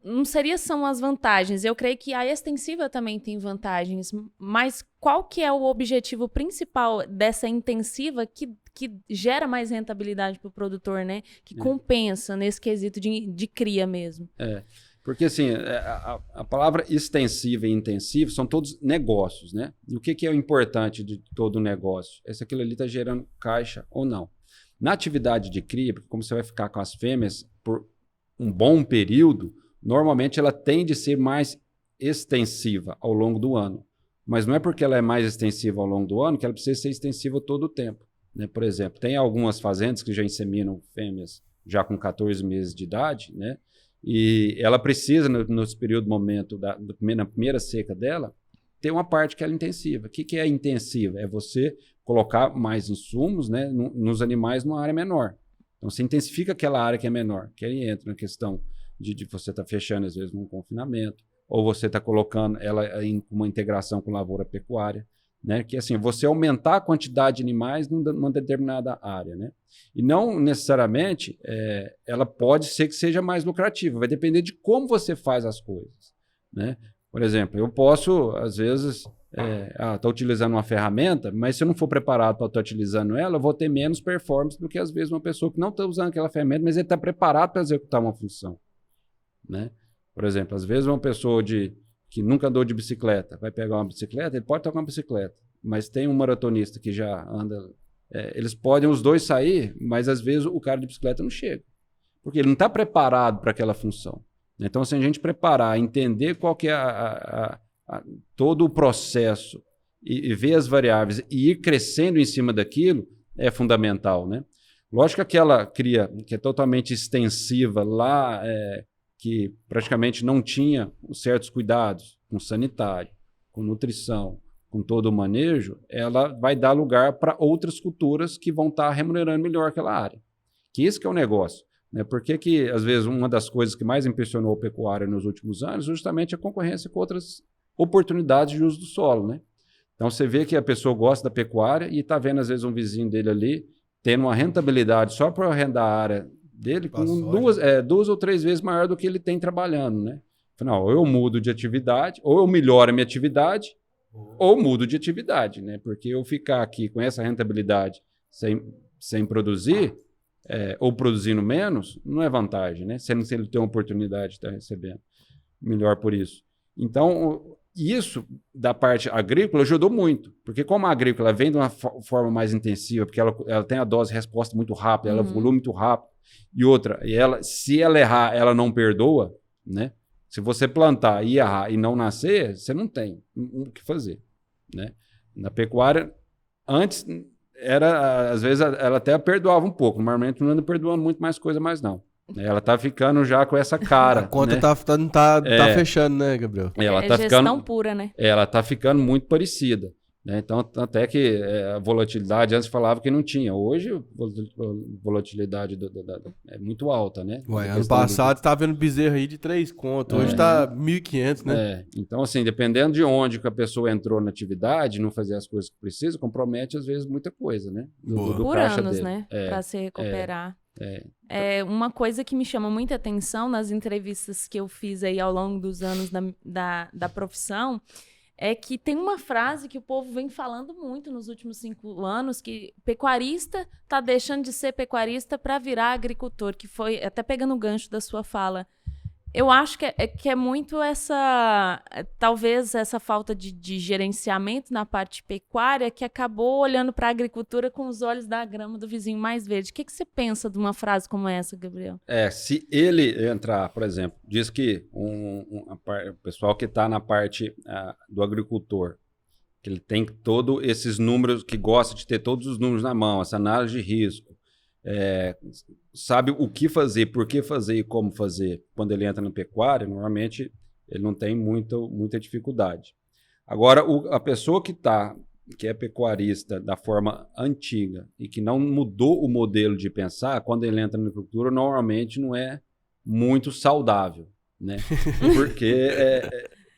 não são as vantagens. Eu creio que a extensiva também tem vantagens, mas qual que é o objetivo principal dessa intensiva que gera mais rentabilidade para o produtor, né? Que compensa nesse quesito de cria mesmo. Porque assim, a palavra extensiva e intensiva são todos negócios, né? E o que é o importante de todo negócio? É se aquilo ali está gerando caixa ou não. Na atividade de cria, porque como você vai ficar com as fêmeas por um bom período, normalmente ela tende a ser mais extensiva ao longo do ano. Mas não é porque ela é mais extensiva ao longo do ano que ela precisa ser extensiva todo o tempo, né? Por exemplo, tem algumas fazendas que já inseminam fêmeas já com 14 meses de idade, né? E ela precisa, nesse período, momento, na primeira seca dela, ter uma parte que ela é intensiva. O que é intensiva? É você colocar mais insumos, né, nos animais numa área menor. Então, você intensifica aquela área que é menor, que aí entra na questão de você estar fechando, às vezes, num confinamento, ou você está colocando ela em uma integração com lavoura pecuária, né? Que assim, você aumentar a quantidade de animais numa determinada área, né? E não necessariamente ela pode ser que seja mais lucrativa, vai depender de como você faz as coisas, né? Por exemplo, eu posso, às vezes, estou utilizando uma ferramenta, mas se eu não for preparado para estar utilizando ela, eu vou ter menos performance do que, às vezes, uma pessoa que não está usando aquela ferramenta, mas ele está preparado para executar uma função, né? Por exemplo, às vezes uma pessoa que nunca andou de bicicleta vai pegar uma bicicleta, ele pode tocar uma bicicleta, mas tem um maratonista que já anda... eles podem os dois sair, mas às vezes o cara de bicicleta não chega, porque ele não está preparado para aquela função. Então, se a gente preparar, entender qual que é todo o processo e ver as variáveis e ir crescendo em cima daquilo, é fundamental, né? Lógico que aquela cria que é totalmente extensiva lá, que praticamente não tinha certos cuidados com sanitário, com nutrição, com todo o manejo, ela vai dar lugar para outras culturas que vão estar remunerando melhor aquela área. Que isso que é o negócio, né? Porque que, às vezes, uma das coisas que mais impressionou a pecuária nos últimos anos é justamente a concorrência com outras oportunidades de uso do solo, né? Então, você vê que a pessoa gosta da pecuária e está vendo, às vezes, um vizinho dele ali tendo uma rentabilidade só para arrendar a área dele com duas ou três vezes maior do que ele tem trabalhando, né? Afinal, ou eu mudo de atividade, ou eu melhoro a minha atividade, ou mudo de atividade, né? Porque eu ficar aqui com essa rentabilidade sem produzir, ou produzindo menos, não é vantagem, né? Sendo que ele tem uma oportunidade de estar recebendo melhor por isso. Então, isso da parte agrícola ajudou muito, porque como a agrícola vem de uma forma mais intensiva, porque ela tem a dose de resposta muito rápida, ela evolui muito rápido, e outra, se ela errar, ela não perdoa, né? Se você plantar e errar e não nascer, você não tem o que fazer, né? Na pecuária, antes, às vezes ela até perdoava um pouco, normalmente não anda perdoando muito mais coisa, mas não. Ela tá ficando já com essa cara. A conta, né? tá fechando, né, Gabriel? Ela tá gestão ficando pura, né? Ela tá ficando muito parecida, né? Então, até que a volatilidade antes falava que não tinha. Hoje, a volatilidade é muito alta, né? Ué, ano passado você tava vendo bezerro aí de 3 contos. Hoje tá 1.500, né? Então, assim, dependendo de onde que a pessoa entrou na atividade, não fazer as coisas que precisa, compromete, às vezes, muita coisa, né? Do Por caixa anos, dele. né? Para se recuperar. É Uma coisa que me chama muita atenção nas entrevistas que eu fiz aí ao longo dos anos da profissão é que tem uma frase que o povo vem falando muito nos últimos 5 anos, que pecuarista está deixando de ser pecuarista para virar agricultor, que foi, até pegando o gancho da sua fala, eu acho que é muito talvez essa falta de gerenciamento na parte pecuária que acabou olhando para a agricultura com os olhos da grama do vizinho mais verde. O que você pensa de uma frase como essa, Gabriel? Se ele entrar, por exemplo, diz que o pessoal que está na parte do agricultor, que ele tem todos esses números, que gosta de ter todos os números na mão, essa análise de risco, sabe o que fazer, por que fazer e como fazer. Quando ele entra na pecuária, normalmente ele não tem muita dificuldade. Agora, a pessoa que é pecuarista da forma antiga e que não mudou o modelo de pensar, quando ele entra na agricultura, normalmente não é muito saudável, né? Porque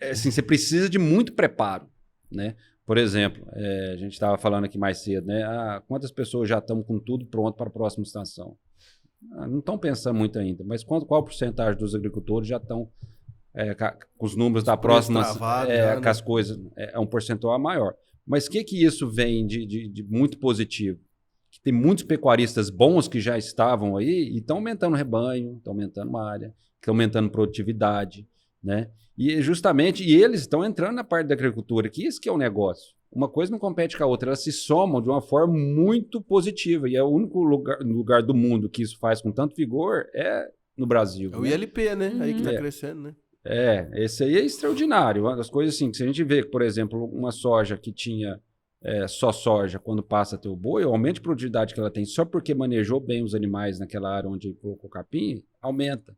assim, você precisa de muito preparo, né? Por exemplo, a gente estava falando aqui mais cedo, né? Quantas pessoas já estão com tudo pronto para a próxima estação? Não estão pensando muito ainda, mas qual porcentagem dos agricultores já estão com os números da próxima, com as coisas, é um percentual maior. Mas o que isso vem de muito positivo? Que tem muitos pecuaristas bons que já estavam aí e estão aumentando o rebanho, estão aumentando a área, estão aumentando produtividade, né? E justamente, eles estão entrando na parte da agricultura, que isso que é o negócio. Uma coisa não compete com a outra, elas se somam de uma forma muito positiva. E é o único lugar do mundo que isso faz com tanto vigor é no Brasil. É o ILP, né? Aí que tá crescendo, né? Esse aí é extraordinário. Uma das coisas assim, que se a gente vê, por exemplo, uma soja que tinha só soja, quando passa a ter o boi, o aumento de produtividade que ela tem só porque manejou bem os animais naquela área onde colocou capim, aumenta.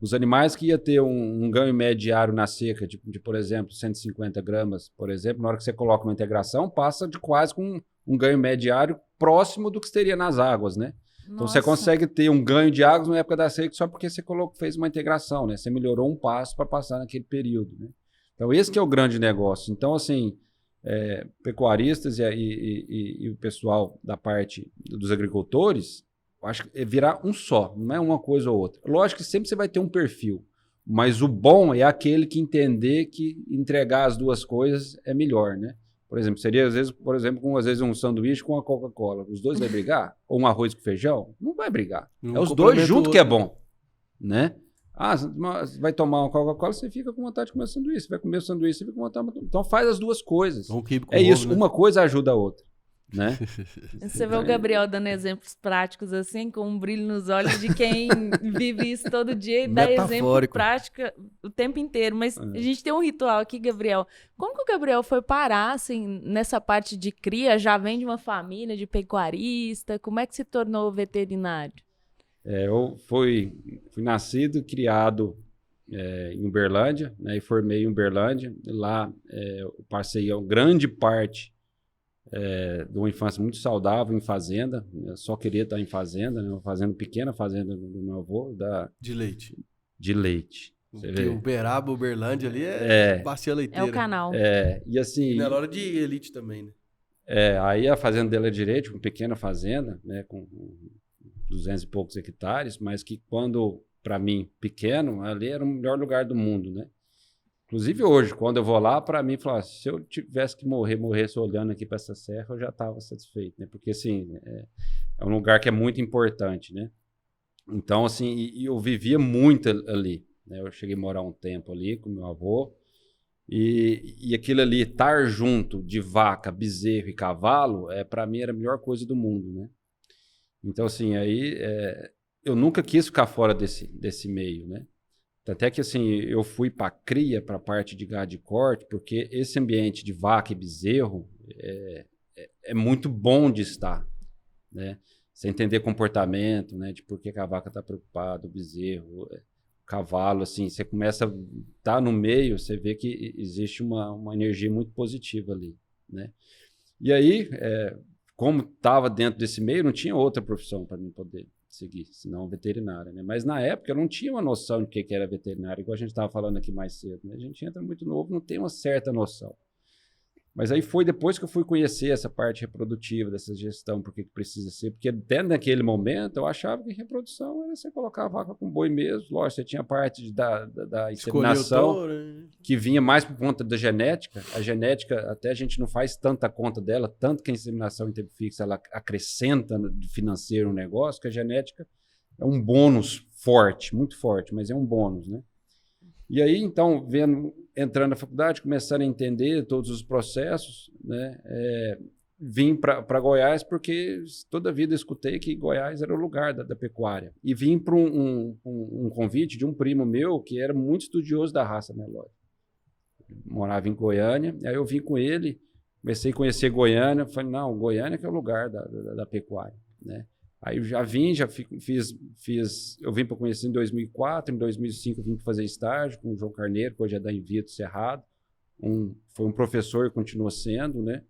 Os animais que ia ter um ganho médio diário na seca de, por exemplo, 150 gramas, por exemplo, na hora que você coloca uma integração, passa de quase com um ganho médio diário próximo do que teria nas águas, né? Então você consegue ter um ganho de águas na época da seca só porque você fez uma integração, né? Você melhorou um passo para passar naquele período, né? Então esse que é o grande negócio. Então, assim, pecuaristas e o pessoal da parte dos agricultores, eu acho que é virar um só, não é uma coisa ou outra. Lógico que sempre você vai ter um perfil, mas o bom é aquele que entender que entregar as duas coisas é melhor, né? Por exemplo, seria às vezes, um sanduíche com a Coca-Cola. Os dois vai brigar? Ou um arroz com feijão? Não vai brigar. É os dois juntos que é bom, né? Vai tomar uma Coca-Cola, você fica com vontade de comer sanduíche. Você vai comer sanduíche, você fica com vontade de... Então faz as duas coisas. Isso, né? Uma coisa ajuda a outra, né? Você vê o Gabriel dando exemplos práticos assim, com um brilho nos olhos de quem vive isso todo dia e dá exemplo prático o tempo inteiro. Mas a gente tem um ritual aqui, Gabriel. Como que o Gabriel foi parar assim, nessa parte de cria? Já vem de uma família de pecuarista? Como é que se tornou veterinário? Eu fui nascido e criado em Uberlândia, né, e formei em Uberlândia. Lá eu passei grande parte de uma infância muito saudável em fazenda. Eu só queria estar em fazenda, né, uma fazenda pequena, fazenda do meu avô. De leite. De leite. Uberaba, Uberlândia ali é bacia leiteira. É o canal. E assim... Na hora de elite também, né? Aí a fazenda dele é direito, uma pequena fazenda, né, com 200 e poucos hectares, mas que quando, para mim, pequeno, ali era o melhor lugar do mundo, né? Inclusive hoje, quando eu vou lá, para mim, falar, se eu tivesse que morresse olhando aqui para essa serra, eu já estava satisfeito, né? Porque, assim, é um lugar que é muito importante, né? Então, assim, eu vivia muito ali, né? Eu cheguei a morar um tempo ali com meu avô, e aquilo ali, estar junto de vaca, bezerro e cavalo, para mim era a melhor coisa do mundo, né? Então, assim, aí eu nunca quis ficar fora desse meio, né? Até que, assim, eu fui para cria, para a parte de gado de corte, porque esse ambiente de vaca e bezerro é muito bom de estar, né? Você entender comportamento, né? De por que a vaca está preocupada, o bezerro, o cavalo, assim, você começa a estar no meio, você vê que existe uma energia muito positiva ali, né? E aí... como estava dentro desse meio, não tinha outra profissão para mim poder seguir, senão veterinária, né? Mas na época eu não tinha uma noção de que era veterinária, igual a gente estava falando aqui mais cedo, né? A gente entra muito novo, não tem uma certa noção. Mas aí foi depois que eu fui conhecer essa parte reprodutiva, dessa gestão, por que precisa ser, porque até naquele momento eu achava que reprodução era você colocar a vaca com boi mesmo, lógico, você tinha a parte da inseminação, que vinha mais por conta da genética. A genética, até a gente não faz tanta conta dela, tanto que a inseminação em tempo fixo, ela acrescenta de financeiro no negócio, que a genética é um bônus forte, muito forte, mas é um bônus, né? E aí, então, entrando na faculdade, começando a entender todos os processos, né? Vim para Goiás porque toda a vida escutei que Goiás era o lugar da pecuária. E vim para um convite de um primo meu que era muito estudioso da raça Nelore. Morava em Goiânia, aí eu vim com ele, comecei a conhecer Goiânia, falei, não, Goiânia que é o lugar da pecuária, né? Aí eu já fiz, eu vim para conhecer em 2004, em 2005 eu vim para fazer estágio com o João Carneiro, que hoje é da Invito Cerrado, foi um professor e continua sendo, né?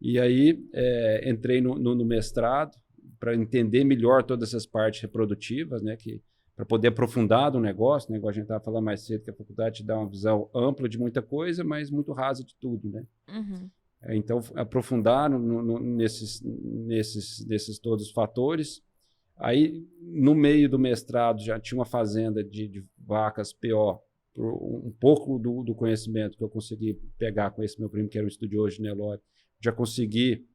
E aí entrei no mestrado para entender melhor todas essas partes reprodutivas, né? Para poder aprofundar do negócio, né? Igual a gente estava falando mais cedo, que a faculdade te dá uma visão ampla de muita coisa, mas muito rasa de tudo, né? Uhum. Então, aprofundar nesses todos os fatores. Aí, no meio do mestrado, já tinha uma fazenda de vacas PO, um pouco do conhecimento que eu consegui pegar com esse meu primo, que era um estudioso de Nelore, já consegui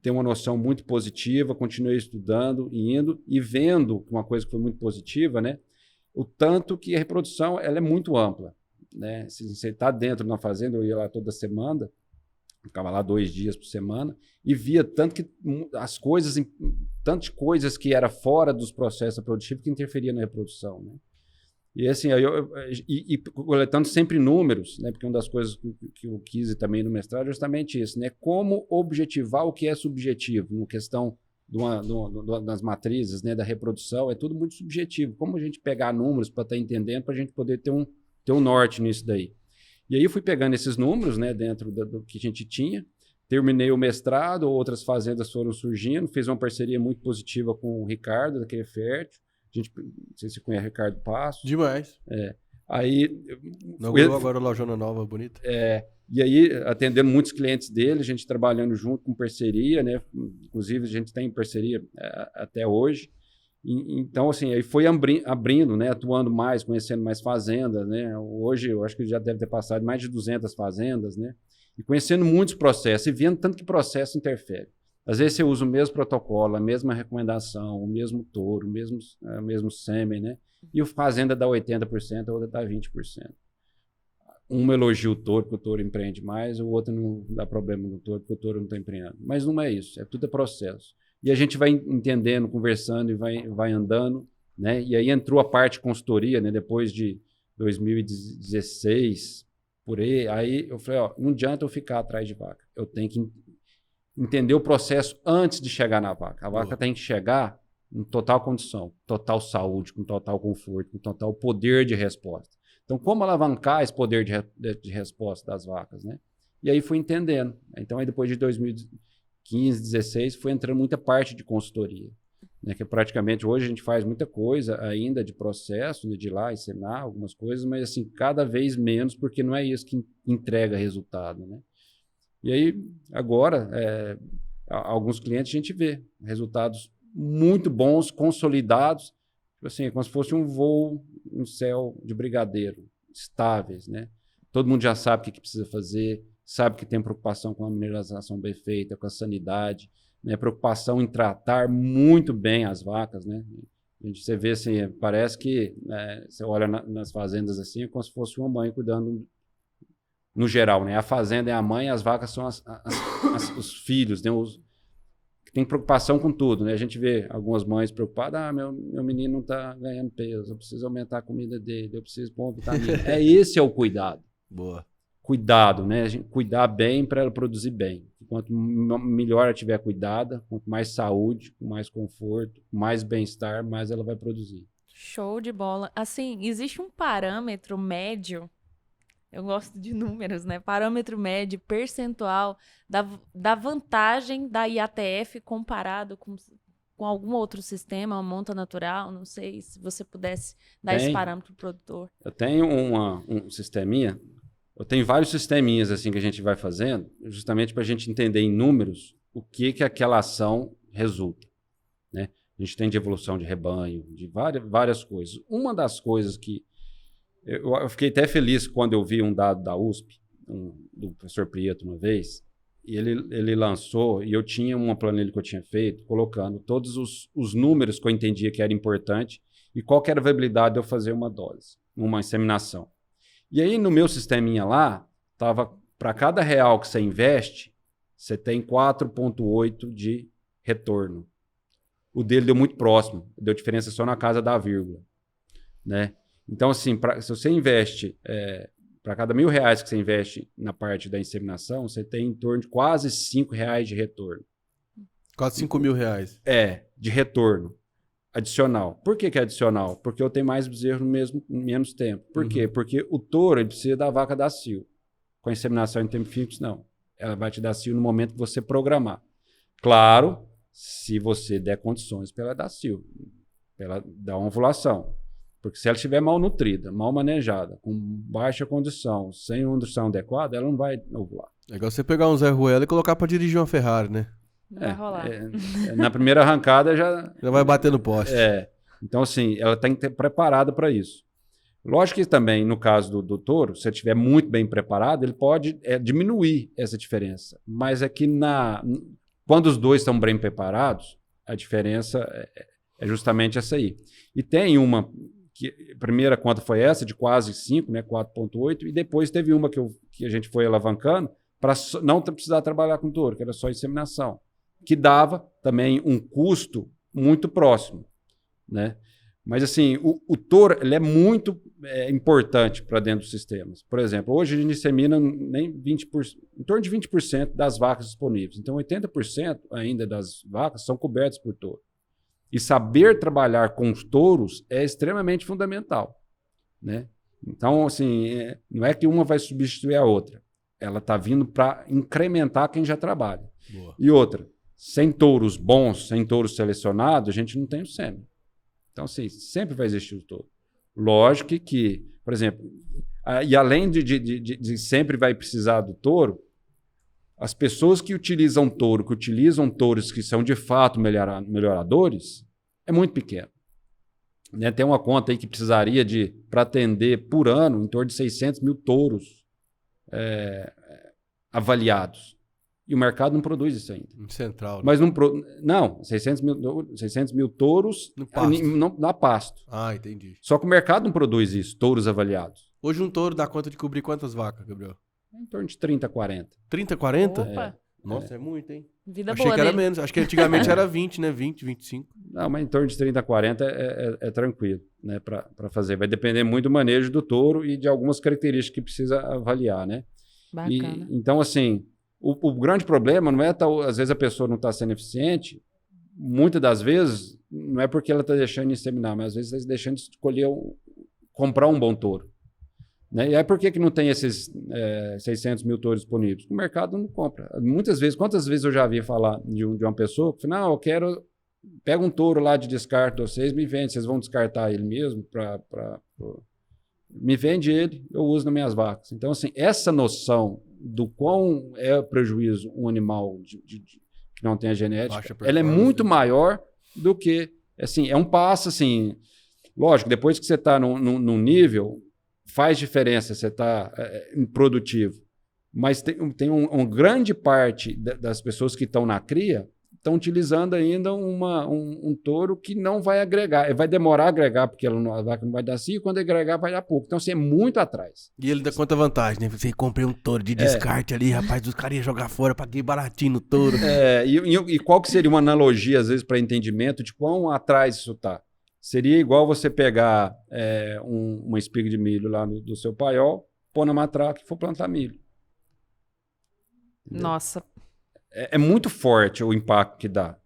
ter uma noção muito positiva, continuei estudando e indo, e vendo uma coisa que foi muito positiva, né? O tanto que a reprodução ela é muito ampla. Né? Se você está dentro de uma fazenda, eu ia lá toda semana, ficava lá 2 dias por semana, e via tanto que tantas coisas que era fora dos processos produtivos que interferiam na reprodução. Né? E assim, coletando sempre números, né? Porque uma das coisas que eu quis também no mestrado é justamente isso, né? Como objetivar o que é subjetivo, na questão das matrizes, né? Da reprodução, é tudo muito subjetivo. Como a gente pegar números para estar entendendo, para a gente poder ter um norte nisso daí. E aí eu fui pegando esses números, né? Dentro do que a gente tinha, terminei o mestrado, outras fazendas foram surgindo, fiz uma parceria muito positiva com o Ricardo, da Cria Fértil. Não sei se você conhece o Ricardo Passo. Demais. Aí... Inaugurou agora a Lojona Nova, bonita. E aí, atendendo muitos clientes dele, a gente trabalhando junto com parceria, né? Inclusive, a gente tem parceria até hoje. Então, assim, aí foi abrindo, né? Atuando mais, conhecendo mais fazendas, né? Hoje, eu acho que já deve ter passado mais de 200 fazendas, né? E conhecendo muitos processos e vendo tanto que processo interfere. Às vezes você usa o mesmo protocolo, a mesma recomendação, o mesmo touro, o mesmo sêmen, né? E a fazenda dá 80%, a outra dá 20%. Um elogia o touro, porque o touro empreende mais, o outro não dá problema no touro, porque o touro não está empreendendo. Mas não é isso, tudo é processo. E a gente vai entendendo, conversando e vai andando, né? E aí entrou a parte de consultoria, né? Depois de 2016, por aí eu falei, não adianta eu ficar atrás de vaca, eu tenho que entender o processo antes de chegar na vaca. A vaca tem que chegar em total condição, total saúde, com total conforto, com total poder de resposta. Então, como alavancar esse poder de resposta das vacas, né? E aí fui entendendo. Então, aí depois de 2015, 2016, foi entrando muita parte de consultoria, né? Que praticamente hoje a gente faz muita coisa ainda de processo, né? De ir lá ensinar algumas coisas, mas assim, cada vez menos, porque não é isso que entrega resultado, né? E aí, agora, alguns clientes a gente vê resultados muito bons, consolidados, assim, como se fosse um voo no céu de brigadeiro, estáveis, né? Todo mundo já sabe o que precisa fazer, sabe que tem preocupação com a mineralização bem feita, com a sanidade, né? Preocupação em tratar muito bem as vacas, né? Você vê assim, parece que você olha nas fazendas assim, é como se fosse uma mãe cuidando no geral, né? A fazenda é a mãe, as vacas são os filhos, né? Tem preocupação com tudo, né? A gente vê algumas mães preocupadas, meu menino não está ganhando peso, eu preciso aumentar a comida dele, eu preciso pôr uma vitamina. Esse é o cuidado. Boa. Cuidado, né? A gente cuidar bem para ela produzir bem. Quanto melhor ela tiver cuidada, quanto mais saúde, com mais conforto, mais bem-estar, mais ela vai produzir. Show de bola. Assim, existe um parâmetro médio, eu gosto de números, né? Parâmetro médio, percentual da vantagem da IATF comparado com algum outro sistema, uma monta natural, não sei se você pudesse dar esse parâmetro pro produtor. Eu tenho um sisteminha, eu tenho vários sisteminhas assim que a gente vai fazendo, justamente para a gente entender em números o que aquela ação resulta, né? A gente tem de evolução de rebanho, de várias coisas. Uma das coisas que eu fiquei até feliz quando eu vi um dado da USP, do professor Prieto uma vez, e ele lançou, e eu tinha uma planilha que eu tinha feito, colocando todos os números que eu entendia que era importante e qual que era a viabilidade de eu fazer uma dose, uma inseminação. E aí no meu sisteminha lá, estava para cada R$1 que você investe, você tem 4,8 de retorno. O dele deu muito próximo, deu diferença só na casa da vírgula, né? Então, assim, se você investe, para cada R$1.000 que você investe na parte da inseminação, você tem em torno de quase R$5 de retorno. Quase R$5.000. De retorno adicional. Por que é adicional? Porque eu tenho mais bezerro no menos tempo. Por quê? Porque o touro ele precisa da vaca dar cio. Com a inseminação em tempo fixo, não. Ela vai te dar cio no momento que você programar. Claro, se você der condições para ela dar cio, para ela dar uma ovulação. Porque se ela estiver mal nutrida, mal manejada, com baixa condição, sem condição adequada, ela não vai ovular. É igual você pegar um Zé Ruela e colocar pra dirigir uma Ferrari, né? Não vai rolar. Na primeira arrancada já... Já vai bater no poste. Então, assim, ela tem que estar preparada para isso. Lógico que também, no caso do touro, se ele estiver muito bem preparado, ele pode diminuir essa diferença. Mas é que quando os dois estão bem preparados, a diferença é justamente essa aí. E tem uma, que a primeira conta foi essa, de quase 5, né, 4,8, e depois teve uma que a gente foi alavancando para não precisar trabalhar com touro, que era só inseminação, que dava também um custo muito próximo, né? Mas, assim, o touro ele é muito importante para dentro dos sistemas. Por exemplo, hoje a gente insemina nem 20%, em torno de 20% das vacas disponíveis. Então, 80% ainda das vacas são cobertas por touro. E saber trabalhar com os touros é extremamente fundamental, né? Então, assim, não é que uma vai substituir a outra. Ela está vindo para incrementar quem já trabalha. Boa. E outra, sem touros bons, sem touros selecionados, a gente não tem o sêmen. Então, assim, sempre vai existir o touro. Lógico que, por exemplo, e além de sempre vai precisar do touro, as pessoas que utilizam touro, que utilizam touros que são de fato melhoradores, é muito pequeno. Né? Tem uma conta aí que precisaria para atender por ano em torno de 600 mil touros avaliados. E o mercado não produz isso ainda. Central. Né? Mas não, 600 mil touros no pasto. Na pasto. Ah, entendi. Só que o mercado não produz isso, touros avaliados. Hoje um touro dá conta de cobrir quantas vacas, Gabriel? Em torno de 30, 40. 30, 40? Opa. Nossa, é muito, hein? Vida Achei boa que era dele. menos. Acho que antigamente era 20, né? 20, 25. Não, mas em torno de 30, 40 é tranquilo, né? Para fazer. Vai depender muito do manejo do touro e de algumas características que precisa avaliar, né? Bacana. Então, assim, o grande problema não é, às vezes, a pessoa não está sendo eficiente. Muitas das vezes, não é porque ela está deixando de inseminar, mas às vezes está deixando de escolher, comprar um bom touro. Né? E aí por que não tem esses 600 mil touros disponíveis? O mercado não compra. Muitas vezes, quantas vezes eu já vi falar de uma pessoa que fala, não, eu quero, pega um touro lá de descarte de vocês, me vende, vocês vão descartar ele mesmo, me vende ele, eu uso nas minhas vacas. Então, assim, essa noção do quão é prejuízo um animal que não tem a genética, ela é muito maior do que, assim, é um passo, assim, lógico, depois que você está num nível, faz diferença você estar improdutivo, mas tem uma grande parte das pessoas que estão na cria estão utilizando ainda um touro que não vai agregar. Vai demorar a agregar, porque a vaca não vai dar cio, e quando agregar vai dar pouco. Então, você é muito atrás. E ele dá quanta vantagem, né? Você comprei um touro de descarte ali, rapaz, os caras iam jogar fora, paguei baratinho no touro. E qual que seria uma analogia, às vezes, para entendimento de quão atrás isso está? Seria igual você pegar uma espiga de milho lá do seu paiol, pôr na matraca e for plantar milho. Entendeu? Nossa. É muito forte o impacto que dá,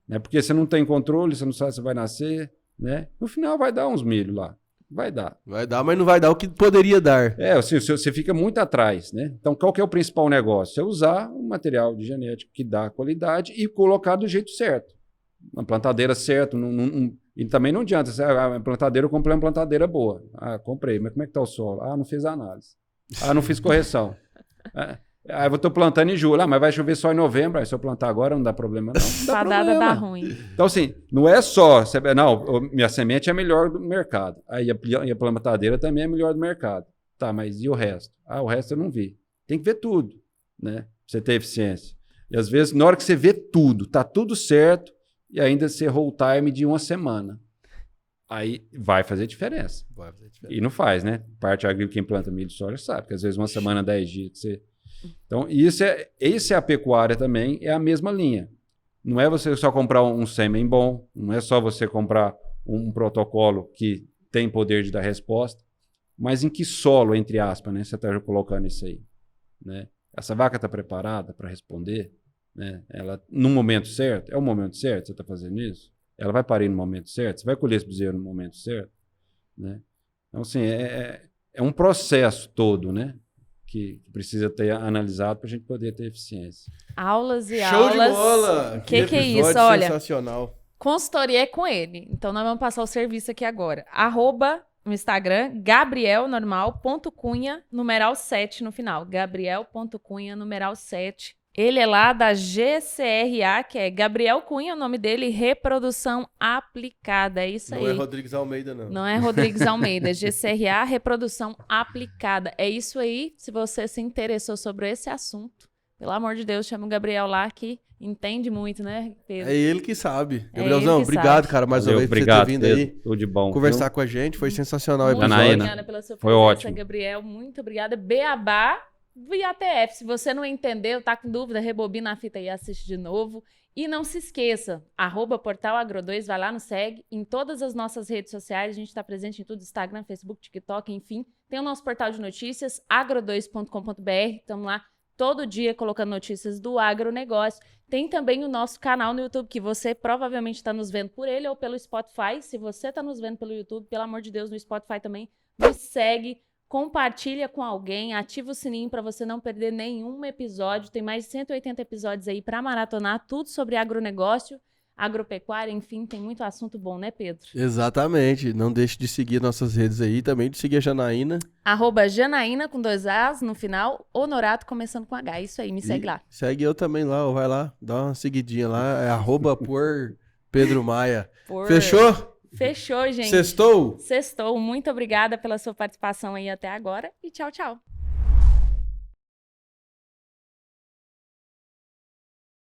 né? Porque você não tem controle, você não sabe se vai nascer, né? No final vai dar uns milho lá, vai dar. Vai dar, mas não vai dar o que poderia dar. Assim, você fica muito atrás, né? Então, qual que é o principal negócio? É usar um material de genética que dá qualidade e colocar do jeito certo. Uma plantadeira certa, e também não adianta, a plantadeira, eu comprei uma plantadeira boa. Ah, comprei, mas como é que tá o solo? Ah, não fiz análise. Ah, não fiz correção. Aí eu estou plantando em julho, mas vai chover só em novembro. Aí se eu plantar agora não dá problema não. Não dá Fadada problema. dá ruim. Então assim, não é só, não, minha semente é a melhor do mercado. Aí a plantadeira também é a melhor do mercado. Tá, mas e o resto? Ah, o resto eu não vi. Tem que ver tudo, né? Pra você ter eficiência. E às vezes, na hora que você vê tudo, tá tudo certo, e ainda você errou o time de uma semana. Aí vai fazer diferença. E não faz, né? Parte agrícola, quem planta milho e soja sabe, que às vezes uma semana, 10 dias que você... Então, isso é a pecuária também, é a mesma linha. Não é você só comprar um sêmen bom, não é só você comprar um protocolo que tem poder de dar resposta, mas em que solo, entre aspas, né, você está colocando isso aí, né? Essa vaca está preparada para responder, né? Ela, no momento certo, é o momento certo, você está fazendo isso? Ela vai parir no momento certo? Você vai colher esse bezerro no momento certo? Né? Então, assim, é um processo todo, né? Que precisa ter analisado para a gente poder ter eficiência. Aulas e Show aulas. de bola! Que é episódio isso? Olha, sensacional. Consultoria é com ele. Então, nós vamos passar o serviço aqui agora. No Instagram, gabriel.normal.cunha, numeral 7 no final. Gabriel.cunha, numeral 7. Ele é lá da GCRA, que é Gabriel Cunha, o nome dele, Reprodução Aplicada. É isso aí. Não é Rodrigues Almeida, não. Não é Rodrigues Almeida, é GCRA, Reprodução Aplicada. É isso aí. Se você se interessou sobre esse assunto, pelo amor de Deus, chama o Gabriel lá, que entende muito, né, Pedro? É ele que sabe. É Gabrielzão, ele que obrigado, sabe. cara, mais uma Valeu, vez por você obrigado, ter vindo Pedro. aí. Tudo de bom. Conversar com a gente, foi sensacional o Muito episódio. Janaína, obrigada pela sua foi presença, ótimo. Gabriel. Muito obrigada. Beabá e ATF. Se você não entendeu, tá com dúvida, rebobina a fita e assiste de novo. E não se esqueça, @portalagro2, vai lá, nos segue. Em todas as nossas redes sociais, a gente está presente em tudo, Instagram, Facebook, TikTok, enfim. Tem o nosso portal de notícias, agro2.com.br. Estamos lá todo dia colocando notícias do agronegócio. Tem também o nosso canal no YouTube, que você provavelmente está nos vendo por ele ou pelo Spotify. Se você está nos vendo pelo YouTube, pelo amor de Deus, no Spotify também, nos segue, compartilha com alguém, ativa o sininho para você não perder nenhum episódio. Tem mais de 180 episódios aí para maratonar, tudo sobre agronegócio, agropecuária, enfim, tem muito assunto bom, né, Pedro? Exatamente. Não deixe de seguir nossas redes aí, também de seguir a Janaína. @Janaína com 2 As no final, Honorato começando com H. Isso aí, me segue lá. Segue eu também lá, ó, vai lá, dá uma seguidinha lá, é @por Pedro Maia. Fechou? Fechou, gente. Sextou? Sextou. Muito obrigada pela sua participação aí até agora e tchau, tchau.